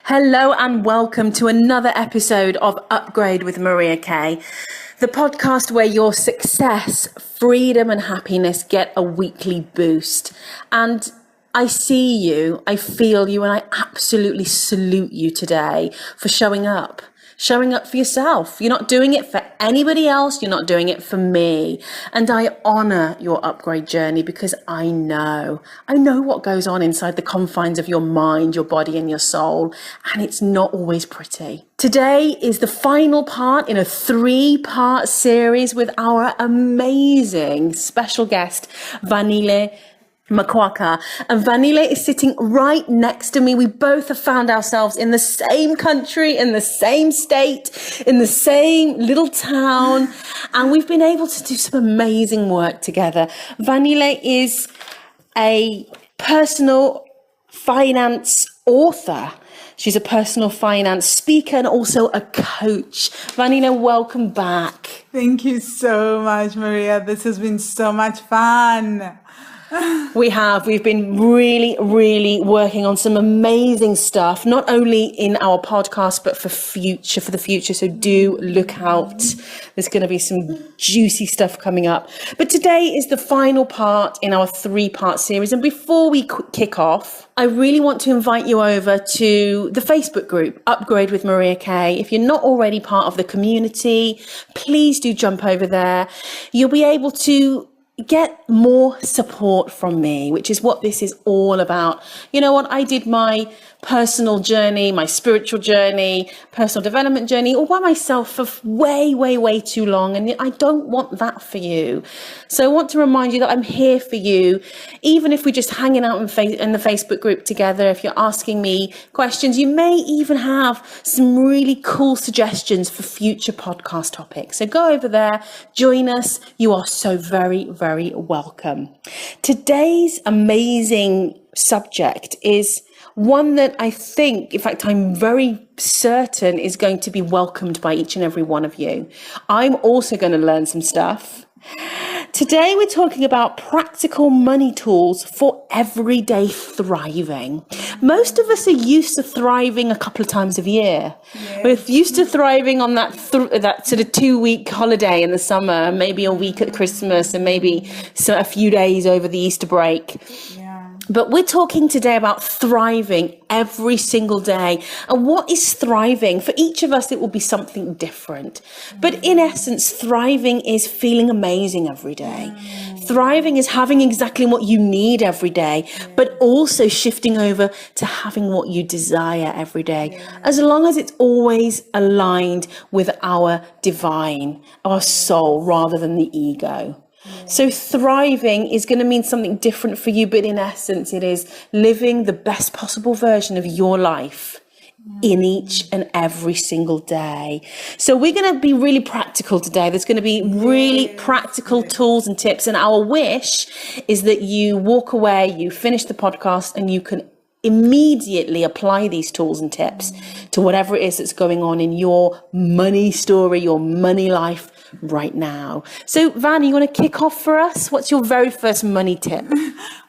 Hello and welcome to another episode of UpGrade with Maria Kay, the podcast where your success, freedom and happiness get a weekly boost. And I see you, I feel you, and I absolutely salute you today for showing up for yourself. You're not doing it for anybody else. You're not doing it for me. And I honor your upgrade journey because I know what goes on inside the confines of your mind, your body and your soul. And it's not always pretty. Today is the final part in a 3-part series with our amazing special guest, Vanille Makwaka, and Vanille is sitting right next to me. We both have found ourselves in the same country, in the same state, in the same little town, and we've been able to do some amazing work together. Vanille is a personal finance author. She's a personal finance speaker and also a coach. Vanille, welcome back. Thank you so much, Maria. This has been so much fun. We've been really working on some amazing stuff, not only in our podcast, but for the future. So do look out. There's going to be some juicy stuff coming up. But today is the final part in our 3-part series. And before we kick off, I really want to invite you over to the Facebook group, UpGrade with Maria Kay. If you're not already part of the community, please do jump over there. You'll be able to get more support from me, which is what this is all about. You know what? I did my personal journey, my spiritual journey, personal development journey all by myself for way too long. And I don't want that for you. So I want to remind you that I'm here for you, even if we're just hanging out in the Facebook group together. If you're asking me questions, you may even have some really cool suggestions for future podcast topics. So go over there, join us. You are so very welcome. Today's amazing subject is one that I think, in fact, I'm very certain is going to be welcomed by each and every one of you. I'm also going to learn some stuff. Today, we're talking about practical money tools for everyday thriving. Most of us are used to thriving a couple of times a year. Yes. We're used to thriving on that sort of 2-week holiday in the summer, maybe a week at Christmas, and maybe a few days over the Easter break. But we're talking today about thriving every single day. And what is thriving? For each of us, it will be something different. But in essence, thriving is feeling amazing every day. Thriving is having exactly what you need every day, but also shifting over to having what you desire every day, as long as it's always aligned with our divine, our soul, rather than the ego. So thriving is going to mean something different for you, but in essence, it is living the best possible version of your life in each and every single day. So we're going to be really practical today. There's going to be really practical tools and tips. And our wish is that you walk away, you finish the podcast, and you can immediately apply these tools and tips to whatever it is that's going on in your money story, your money life right now. So Van, you want to kick off for us? What's your very first money tip?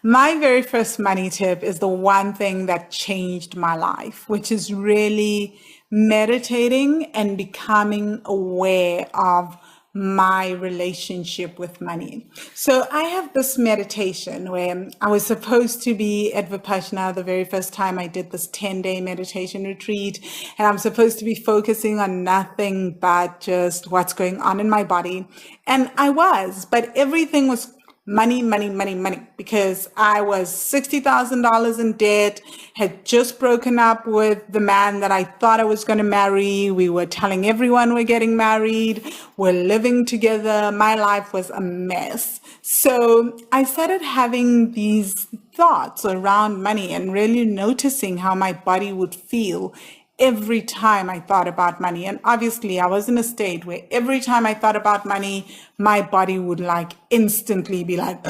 My very first money tip is the one thing that changed my life, which is really meditating and becoming aware of my relationship with money. So I have this meditation where I was supposed to be at Vipassana the very first time I did this 10-day meditation retreat, and I'm supposed to be focusing on nothing but just what's going on in my body. And I was, but everything was money, because I was $60,000 in debt, had just broken up with the man that I thought I was going to marry. We were telling everyone we're getting married. We're living together. My life was a mess. So I started having these thoughts around money and really noticing how my body would feel every time I thought about money. And obviously I was in a state where every time I thought about money, my body would instantly be like,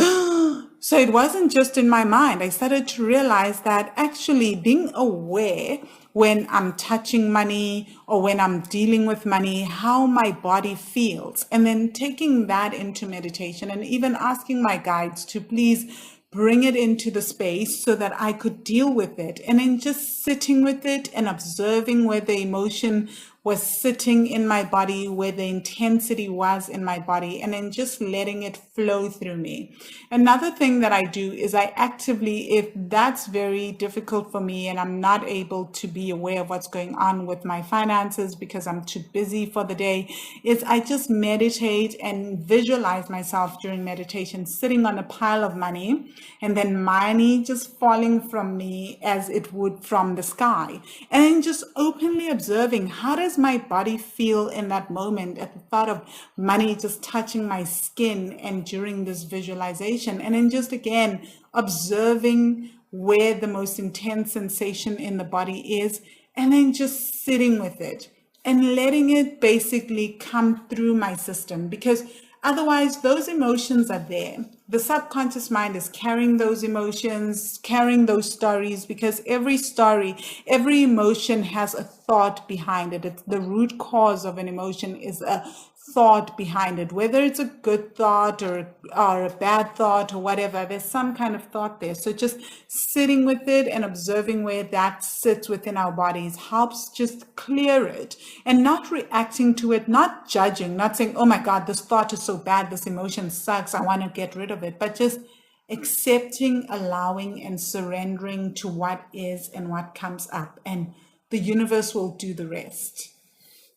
so it wasn't just in my mind. I started to realize that actually being aware when I'm touching money or when I'm dealing with money, how my body feels, and then taking that into meditation and even asking my guides to please bring it into the space so that I could deal with it. And then just sitting with it and observing where the emotion was sitting in my body, where the intensity was in my body, and then just letting it flow through me. Another thing that I do is I actively, if that's very difficult for me and I'm not able to be aware of what's going on with my finances because I'm too busy for the day, is I just meditate and visualize myself during meditation sitting on a pile of money, and then money just falling from me as it would from the sky. And then just openly observing, how does my body feel in that moment at the thought of money just touching my skin and during this visualization? And then just again observing where the most intense sensation in the body is, and then just sitting with it and letting it basically come through my system, because otherwise those emotions are there. The subconscious mind is carrying those emotions, carrying those stories, because every story, every emotion has a thought behind it. It's the root cause of an emotion is a thought behind it, whether it's a good thought or a bad thought or whatever. There's some kind of thought there. So just sitting with it and observing where that sits within our bodies helps just clear it, and not reacting to it, not judging, not saying, oh my God, this thought is so bad, this emotion sucks, I want to get rid of it, but just accepting, allowing, and surrendering to what is and what comes up, and the universe will do the rest.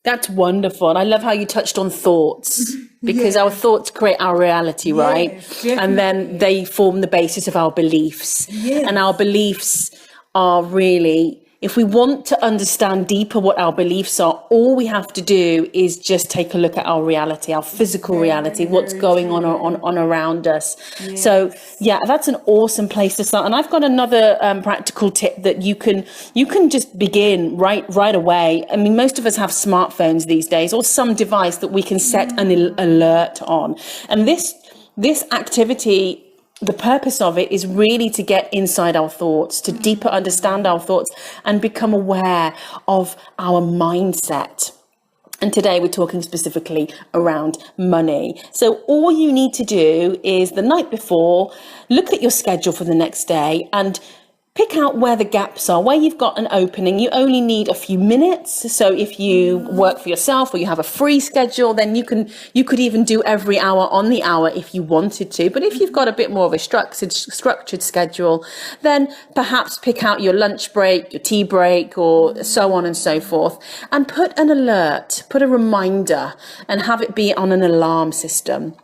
That's wonderful. And I love how you touched on thoughts, because our thoughts create our reality, right? Definitely. And then they form the basis of our beliefs. And our beliefs are really, if we want to understand deeper what our beliefs are, all we have to do is just take a look at our reality, our physical reality, what's going on around us. So yeah, that's an awesome place to start. And I've got another practical tip that you can just begin right away. I mean, most of us have smartphones these days, or some device that we can set an alert on. And this activity, the purpose of it is really to get inside our thoughts, to deeper understand our thoughts and become aware of our mindset. And today we're talking specifically around money. So all you need to do is the night before, look at your schedule for the next day and pick out where the gaps are, where you've got an opening. You only need a few minutes. So if you work for yourself or you have a free schedule, then you could even do every hour on the hour if you wanted to. But if you've got a bit more of a structured schedule, then perhaps pick out your lunch break, your tea break, or so on and so forth, and put an alert, put a reminder, and have it be on an alarm system.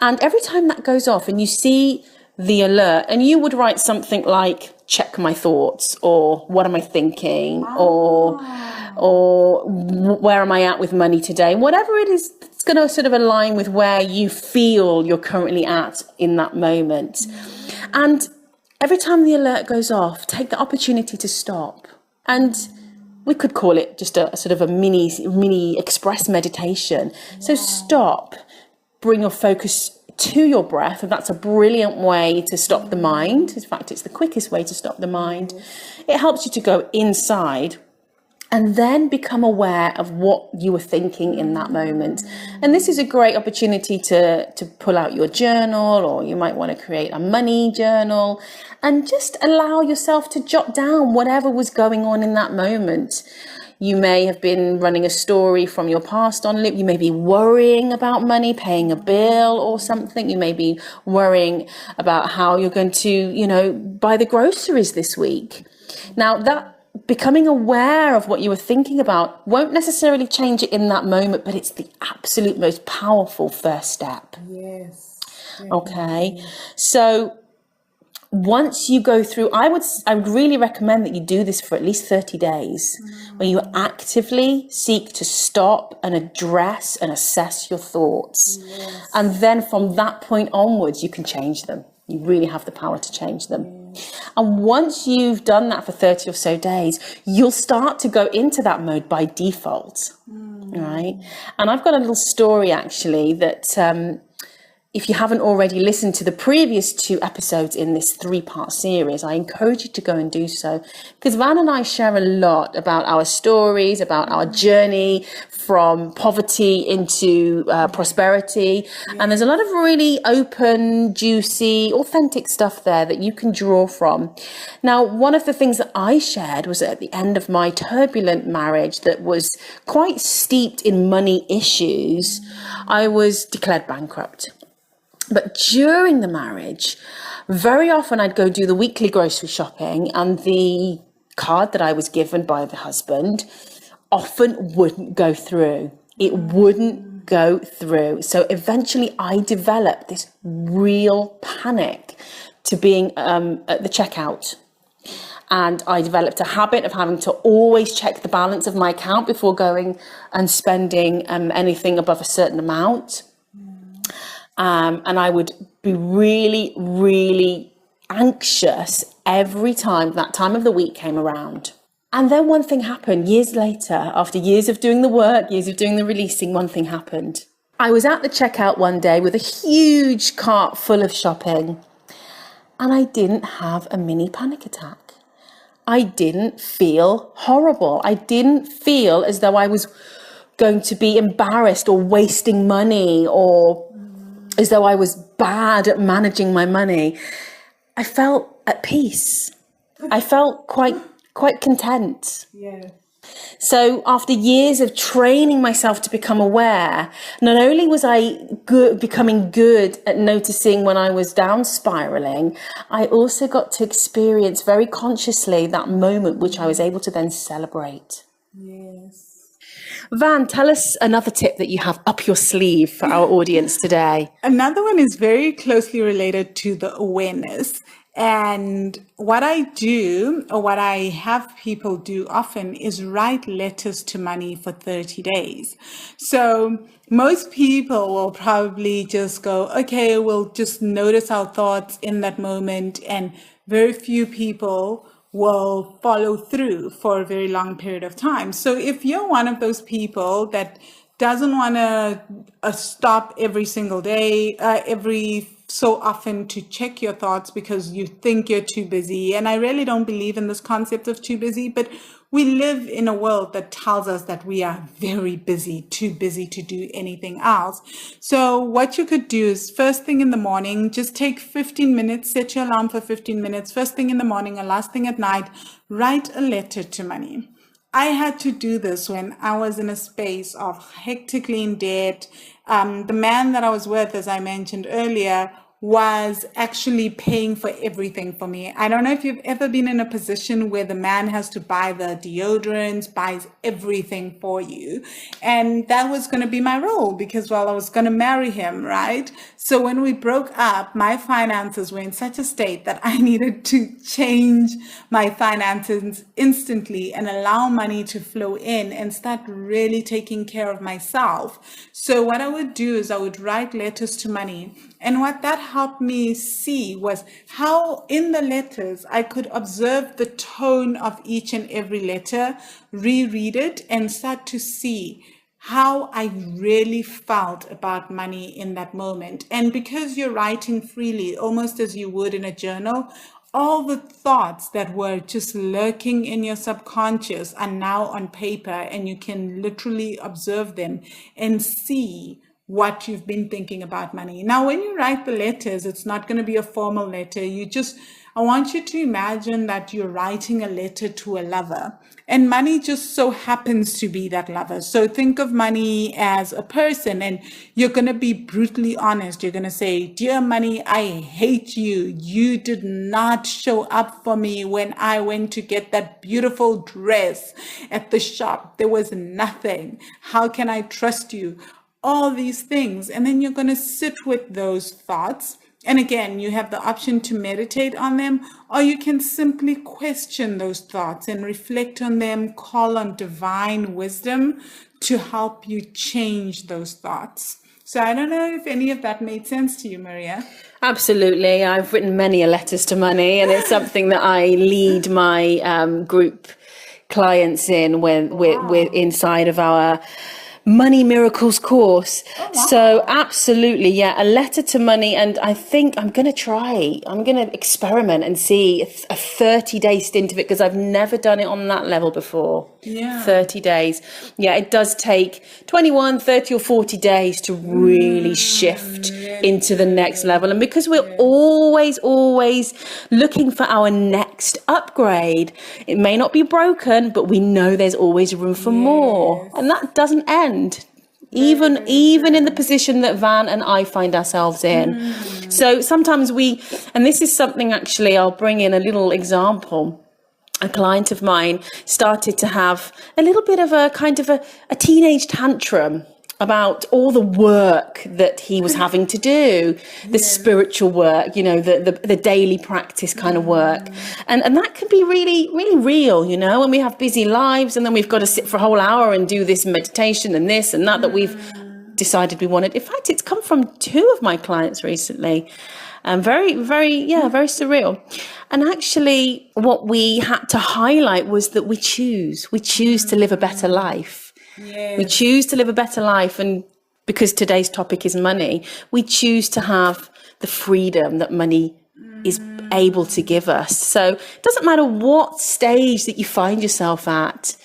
And every time that goes off and you see the alert, and you would write something like, check my thoughts, or what am I thinking, or where am I at with money today? Whatever it is, it's going to sort of align with where you feel you're currently at in that moment. And every time the alert goes off, take the opportunity to stop. And we could call it just a sort of a mini express meditation. So stop, bring your focus to your breath, and that's a brilliant way to stop the mind. In fact, it's the quickest way to stop the mind. It helps you to go inside and then become aware of what you were thinking in that moment. And this is a great opportunity to pull out your journal, or you might want to create a money journal, and just allow yourself to jot down whatever was going on in that moment. You may have been running a story from your past on loop. You may be worrying about money, paying a bill or something. You may be worrying about how you're going to, buy the groceries this week. Now, that becoming aware of what you were thinking about won't necessarily change it in that moment, but it's the absolute most powerful first step. Yes. Okay. So once you go through, I would really recommend that you do this for at least 30 days, where you actively seek to stop and address and assess your thoughts. Yes. And then from that point onwards, you can change them. You really have the power to change them. And once you've done that for 30 or so days, you'll start to go into that mode by default, right? And I've got a little story actually that if you haven't already listened to the previous 2 episodes in this 3-part series, I encourage you to go and do so, because Van and I share a lot about our stories, about our journey from poverty into prosperity. And there's a lot of really open, juicy, authentic stuff there that you can draw from. Now, one of the things that I shared was at the end of my turbulent marriage that was quite steeped in money issues, I was declared bankrupt. But during the marriage, very often I'd go do the weekly grocery shopping, and the card that I was given by the husband often wouldn't go through. It wouldn't go through. So eventually I developed this real panic to being at the checkout. And I developed a habit of having to always check the balance of my account before going and spending anything above a certain amount. And I would be really, really anxious every time that time of the week came around. And then one thing happened years later, after years of doing the work, years of doing the releasing, one thing happened. I was at the checkout one day with a huge cart full of shopping, and I didn't have a mini panic attack. I didn't feel horrible. I didn't feel as though I was going to be embarrassed or wasting money, or as though I was bad at managing my money. I felt at peace. I felt quite content. Yeah. So after years of training myself to become aware, not only was I becoming good at noticing when I was down spiraling, I also got to experience very consciously that moment which I was able to then celebrate. Yes. Van, tell us another tip that you have up your sleeve for our audience today. Another one is very closely related to the awareness. And what I do, or what I have people do often, is write letters to money for 30 days. So most people will probably just go, okay, we'll just notice our thoughts in that moment. And very few people will follow through for a very long period of time. So if you're one of those people that doesn't want to stop every single day, every so often to check your thoughts because you think you're too busy. And I really don't believe in this concept of too busy, but we live in a world that tells us that we are very busy, too busy to do anything else. So what you could do is first thing in the morning, just take 15 minutes, set your alarm for 15 minutes, first thing in the morning and last thing at night, write a letter to money. I had to do this when I was in a space of hectically in debt. The man that I was with, as I mentioned earlier, was actually paying for everything for me. I don't know if you've ever been in a position where the man has to buy the deodorants, buys everything for you. And that was going to be my role because, well, I was going to marry him, right? So when we broke up, my finances were in such a state that I needed to change my finances instantly and allow money to flow in and start really taking care of myself. So what I would do is I would write letters to money. And what that helped me see was how in the letters I could observe the tone of each and every letter, reread it, and start to see how I really felt about money in that moment. And because you're writing freely, almost as you would in a journal, all the thoughts that were just lurking in your subconscious are now on paper, and you can literally observe them and see what you've been thinking about money. Now, when you write the letters, it's not going to be a formal letter. I want you to imagine that you're writing a letter to a lover, and money just so happens to be that lover. So think of money as a person, and you're going to be brutally honest. You're going to say, dear money, I hate you. You did not show up for me when I went to get that beautiful dress at the shop. There was nothing. How can I trust you? All these things. And then you're going to sit with those thoughts. And again, you have the option to meditate on them, or you can simply question those thoughts and reflect on them, call on divine wisdom to help you change those thoughts. So I don't know if any of that made sense to you, Maria. Absolutely. I've written many letters to money, and it's something that I lead my group clients in with inside of our Money Miracles course. So absolutely, yeah, a letter to money. And I think I'm going to experiment and see a 30-day stint of it, because I've never done it on that level before. Yeah. 30 days. Yeah, it does take 21, 30 or 40 days to really shift into the next level. And because we're always looking for our next upgrade, it may not be broken, but we know there's always room for more. And that doesn't end. Even in the position that Van and I find ourselves in. So sometimes and this is something actually, I'll bring in a little example. A client of mine started to have a little bit of a kind of a teenage tantrum about all the work that he was having to do, the spiritual work, the daily practice kind of work. And that can be really, really real, when we have busy lives, and then we've got to sit for a whole hour and do this meditation and this and that we've decided we wanted. In fact, it's come from 2 of my clients recently. Very, very, very surreal. And actually what we had to highlight was that we choose to live a better life. We choose to live a better life. And because today's topic is money, we choose to have the freedom that money is able to give us. So it doesn't matter what stage that you find yourself at,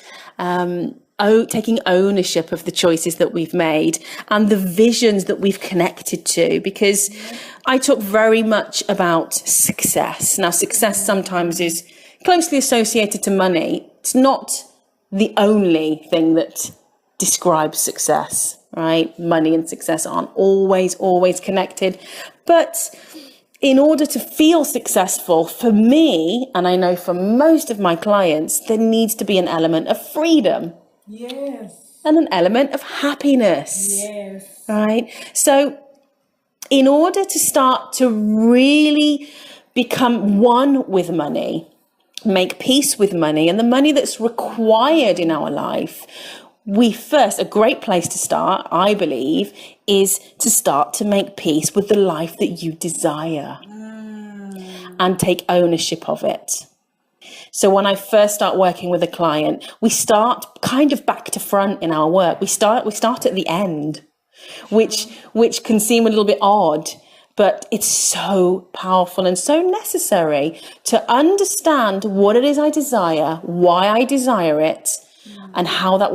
taking ownership of the choices that we've made and the visions that we've connected to, because I talk very much about success. Now, success sometimes is closely associated to money. It's not the only thing that describes success, right? Money and success aren't always connected. But in order to feel successful, for me, and I know for most of my clients, there needs to be an element of freedom. Yes. And an element of happiness. Yes. Right? So in order to start to really become one with money, make peace with money and the money that's required in our life, a great place to start, I believe, is to start to make peace with the life that you desire and take ownership of it. So when I first start working with a client, we start kind of back to front in our work. We start at the end, which can seem a little bit odd, but it's so powerful and so necessary to understand what it is I desire, why I desire it, and how that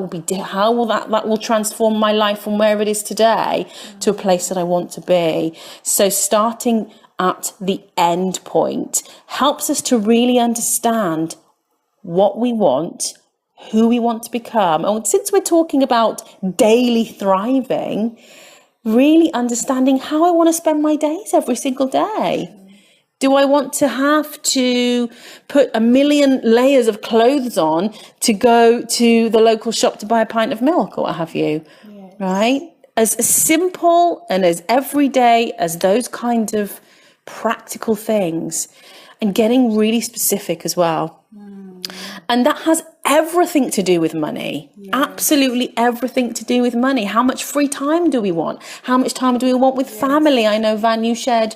will transform my life from where it is today to a place that I want to be. So starting at the end point helps us to really understand what we want, who we want to become. And since we're talking about daily thriving, really understanding how I want to spend my days every single day. Do I want to have to put a million layers of clothes on to go to the local shop to buy a pint of milk or what have you? Yes. Right? As simple and as everyday as those kind of practical things, and getting really specific as well. And that has everything to do with money. Yes. Absolutely everything to do with money. How much free time do we want? How much time do we want with family? I know, Van, you shared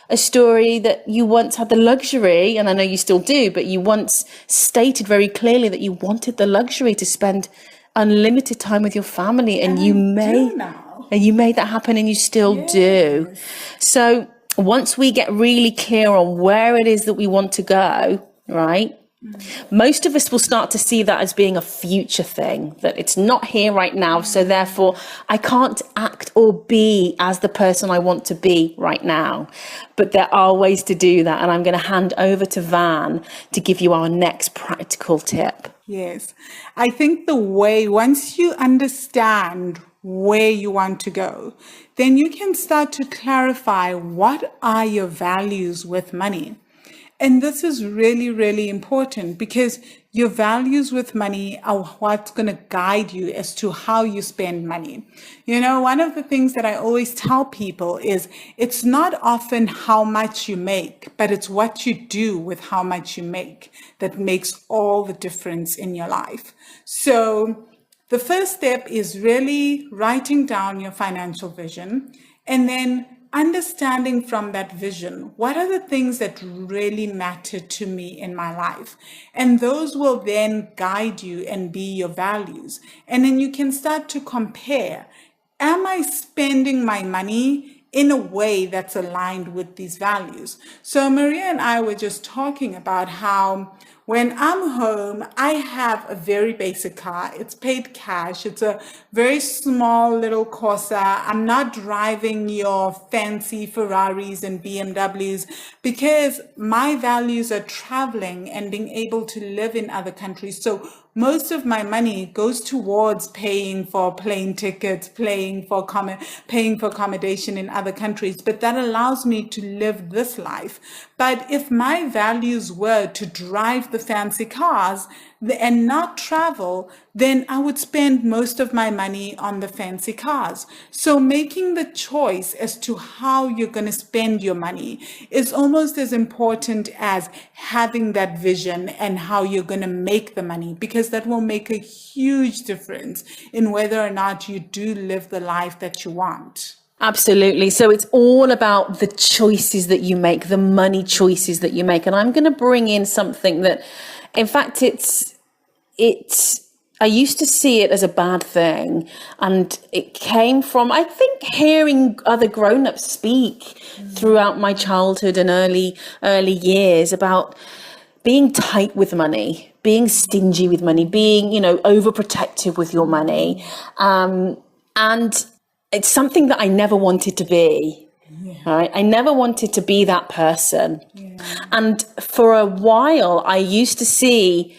a story that you once had the luxury, and I know you still do, but you once stated very clearly that you wanted the luxury to spend unlimited time with your family, and you made that happen, and you still do. So once we get really clear on where it is that we want to go, right? Most of us will start to see that as being a future thing, that it's not here right now. So therefore, I can't act or be as the person I want to be right now. But there are ways to do that. And I'm going to hand over to Van to give you our next practical tip. Yes. I think once you understand where you want to go, then you can start to clarify what are your values with money. And this is really, really important because your values with money are what's going to guide you as to how you spend money. One of the things that I always tell people is it's not often how much you make, but it's what you do with how much you make that makes all the difference in your life. So the first step is really writing down your financial vision and then understanding from that vision, what are the things that really matter to me in my life? And those will then guide you and be your values. And then you can start to compare. Am I spending my money in a way that's aligned with these values? So Maria and I were just talking about how when I'm home, I have a very basic car. It's paid cash. It's a very small little Corsa. I'm not driving your fancy Ferraris and BMWs because my values are traveling and being able to live in other countries. So most of my money goes towards paying for plane tickets, paying for accommodation in other countries, but that allows me to live this life. But if my values were to drive the fancy cars and not travel, then I would spend most of my money on the fancy cars. So making the choice as to how you're going to spend your money is almost as important as having that vision and how you're going to make the money, because that will make a huge difference in whether or not you do live the life that you want. Absolutely. So it's all about the choices that you make, the money choices that you make. And I'm going to bring in something that, in fact, I used to see it as a bad thing. And it came from, I think, hearing other grown-ups speak throughout my childhood and early years about being tight with money, being stingy with money, being, overprotective with your money. And it's something that I never wanted to be. Yeah. Right? I never wanted to be that person. Yeah. And for a while, I used to see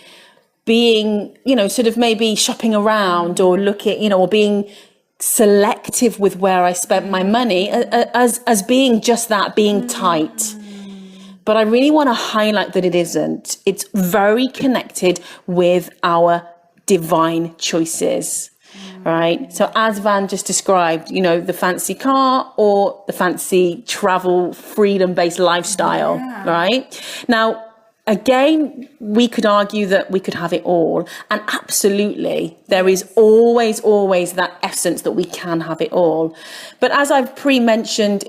being, sort of maybe shopping around or looking, or being selective with where I spent my money as being just that, being tight. But I really want to highlight that it isn't. It's very connected with our divine choices. Right. So as Van just described, the fancy car or the fancy travel, freedom-based lifestyle. Yeah. Right. Now, again, we could argue that we could have it all. And absolutely, there is always that essence that we can have it all. But as I've pre-mentioned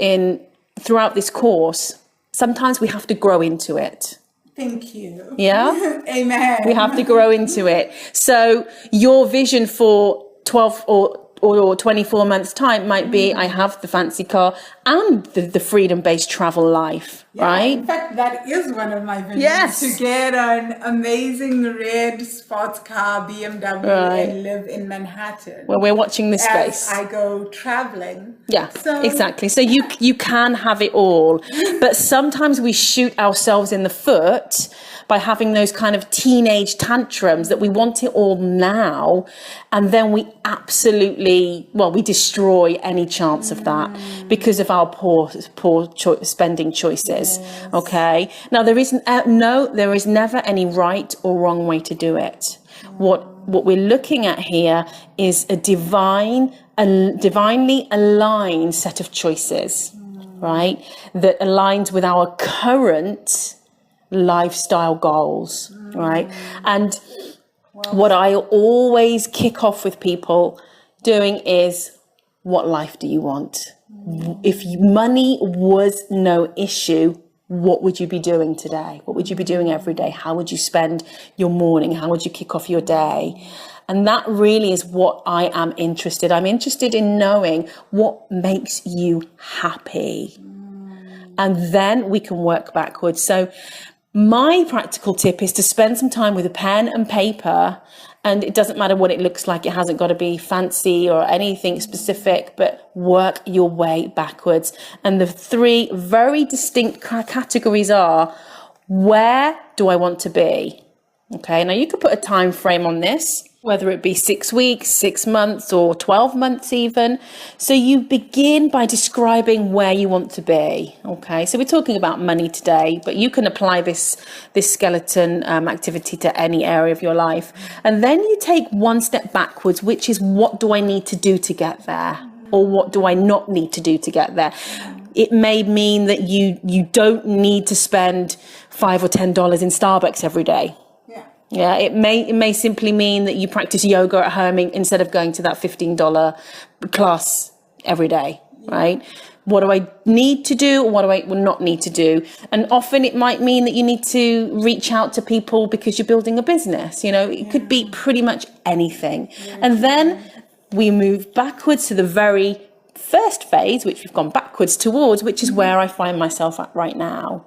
throughout this course, sometimes we have to grow into it. Thank you. Yeah. Amen. We have to grow into it. So your vision for 12 or 24 months time might be, I have the fancy car and the freedom-based travel life, right? In fact, that is one of my visions. Yes. To get an amazing red sports car, BMW, and live in Manhattan. Well, we're watching this space. As I go traveling. Yeah, exactly. So you can have it all, but sometimes we shoot ourselves in the foot by having those kind of teenage tantrums that we want it all now. And then we we destroy any chance of that because of our poor spending choices. Yes. Okay. Now there is never any right or wrong way to do it. What we're looking at here is a divinely aligned set of choices, right? That aligns with our current lifestyle goals, right? And what I always kick off with people doing is, what life do you want? If money was no issue, what would you be doing today? What would you be doing every day? How would you spend your morning? How would you kick off your day? And that really is what I am interested. I'm interested in knowing what makes you happy. And then we can work backwards. So my practical tip is to spend some time with a pen and paper, and it doesn't matter what it looks like. It hasn't got to be fancy or anything specific, but work your way backwards. And the three very distinct categories are, where do I want to be? Okay, now you could put a time frame on this, whether it be 6 weeks, 6 months, or 12 months even. So you begin by describing where you want to be. Okay, so we're talking about money today, but you can apply this skeleton activity to any area of your life. And then you take one step backwards, which is, what do I need to do to get there? Or what do I not need to do to get there? It may mean that you don't need to spend $5 or $10 in Starbucks every day. Yeah, it may simply mean that you practice yoga at home instead of going to that $15 class every day, right? What do I need to do? Or what do I not need to do? And often it might mean that you need to reach out to people because you're building a business. You know, it could be pretty much anything. And then we move backwards to the very first phase, which we've gone backwards towards, which is where I find myself at right now.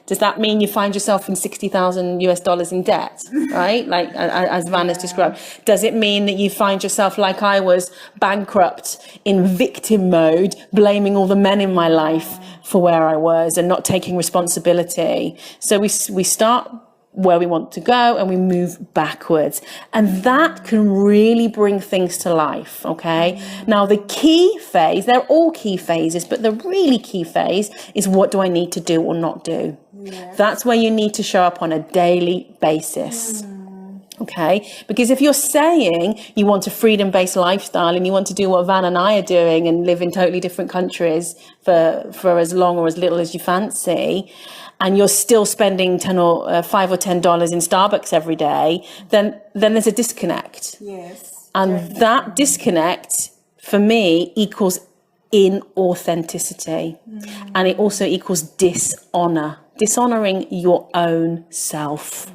Does that mean you find yourself in $60,000 in debt, right? Like as Van has described. Does it mean that you find yourself like I was, bankrupt, in victim mode, blaming all the men in my life for where I was and not taking responsibility? So we start where we want to go and we move backwards, and that can really bring things to life. Okay, now the key phase, they're all key phases, but the really key phase is, what do I need to do or not do? That's where you need to show up on a daily basis. Okay, because if you're saying you want a freedom-based lifestyle and you want to do what Van and I are doing and live in totally different countries for as long or as little as you fancy, and you're still spending $5 or $10 in Starbucks every day, then there's a disconnect. Yes. And definitely. that disconnect, for me, equals inauthenticity. And it also equals dishonor, dishonoring your own self.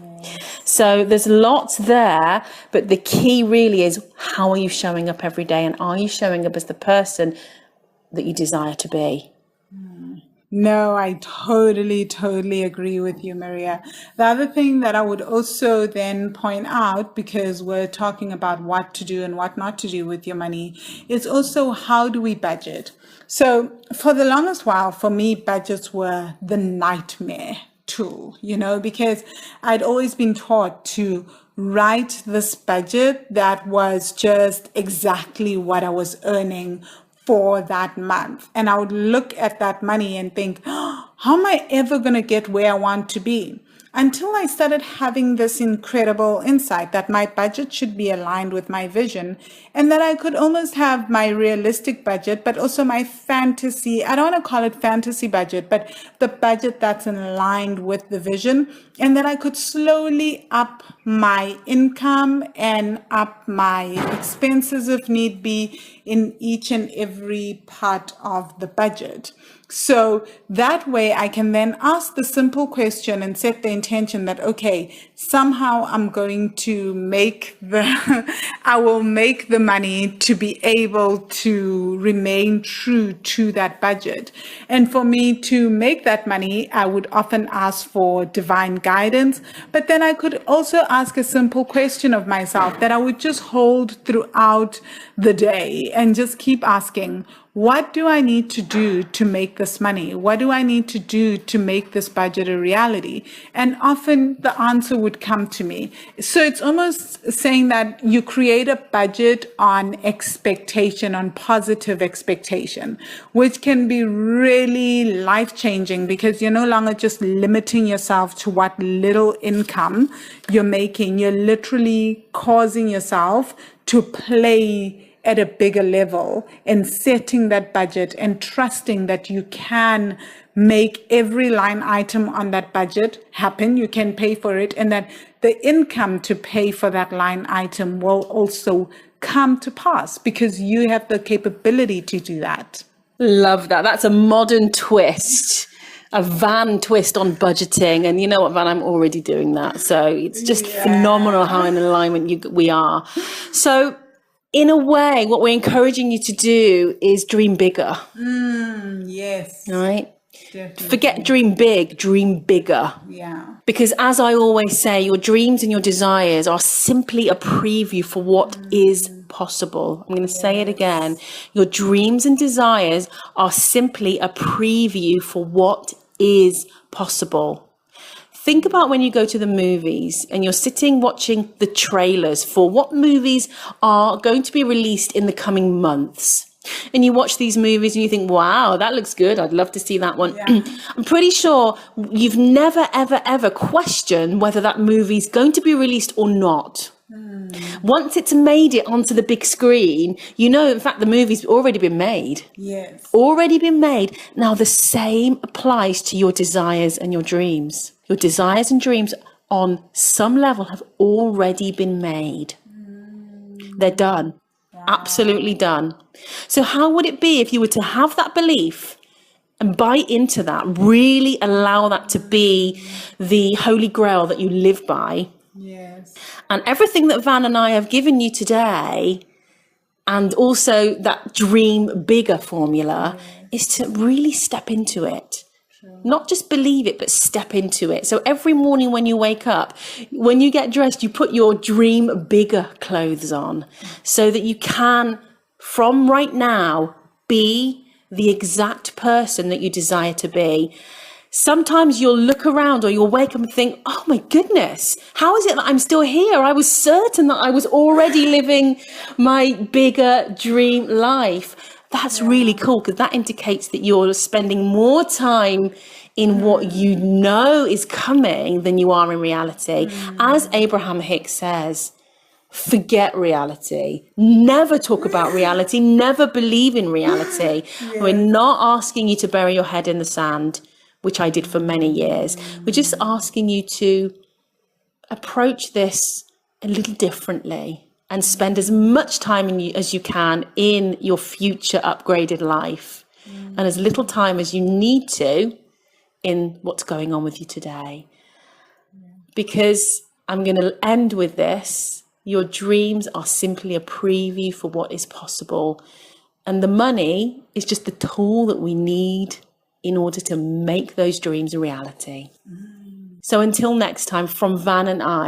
So there's lots there, but the key really is, how are you showing up every day? And are you showing up as the person that you desire to be? No, I totally agree with you, Maria. The other thing that I would also then point out, because we're talking about what to do and what not to do with your money, is also, how do we budget? So for the longest while, for me, budgets were the nightmare tool, because I'd always been taught to write this budget that was just exactly what I was earning for that month. And I would look at that money and think, oh, how am I ever going to get where I want to be? Until I started having this incredible insight that my budget should be aligned with my vision, and that I could almost have my realistic budget, but also my fantasy, I don't want to call it fantasy budget, but the budget that's aligned with the vision, and that I could slowly up my income and up my expenses if need be in each and every part of the budget. So that way I can then ask the simple question and set the intention that, okay, somehow I'm going to I will make the money to be able to remain true to that budget. And for me to make that money, I would often ask for divine guidance, but then I could also ask a simple question of myself that I would just hold throughout the day and just keep asking, what do I need to do to make this money? What do I need to do to make this budget a reality? And often the answer would come to me. So it's almost saying that you create a budget on expectation, on positive expectation, which can be really life-changing, because you're no longer just limiting yourself to what little income you're making. You're literally causing yourself to play at a bigger level and setting that budget and trusting that you can make every line item on that budget happen. You can pay for it, and that the income to pay for that line item will also come to pass because you have the capability to do that. Love that. That's a modern twist. A Van twist on budgeting. And you know what, Van, I'm already doing that. So it's just phenomenal how in alignment we are. So in a way, what we're encouraging you to do is dream bigger. Yes. All right? Definitely. Forget dream big, dream bigger. Yeah. Because as I always say, your dreams and your desires are simply a preview for what is possible. I'm going to say it again. Your dreams and desires are simply a preview for what is possible. Think about when you go to the movies and you're sitting watching the trailers for what movies are going to be released in the coming months. And you watch these movies and you think, wow, that looks good. I'd love to see that one. Yeah. I'm pretty sure you've never, ever, ever questioned whether that movie's going to be released or not. Once it's made it onto the big screen, you know, in fact, the movie's already been made. Yes. Already been made. Now, the same applies to your desires and your dreams. Your desires and dreams on some level have already been made. They're done. Wow. Absolutely done. So how would it be if you were to have that belief and buy into that. Really allow that to be the holy grail that you live by. Yes. And everything that Van and I have given you today, and also that dream bigger formula, is to really step into it. Not just believe it, but step into it. So every morning when you wake up, when you get dressed, you put your dream bigger clothes on so that you can, from right now, be the exact person that you desire to be. Sometimes you'll look around or you'll wake up and think, oh my goodness, how is it that I'm still here? I was certain that I was already living my bigger dream life. That's really cool, because that indicates that you're spending more time in what you know is coming than you are in reality. As Abraham Hicks says, forget reality. Never talk about reality. Never believe in reality. We're not asking you to bury your head in the sand, which I did for many years. We're just asking you to approach this a little differently and spend as much time as you can in your future upgraded life, and as little time as you need to in what's going on with you today. Because I'm going to end with this. Your dreams are simply a preview for what is possible. And the money is just the tool that we need in order to make those dreams a reality. So until next time, from Van and I.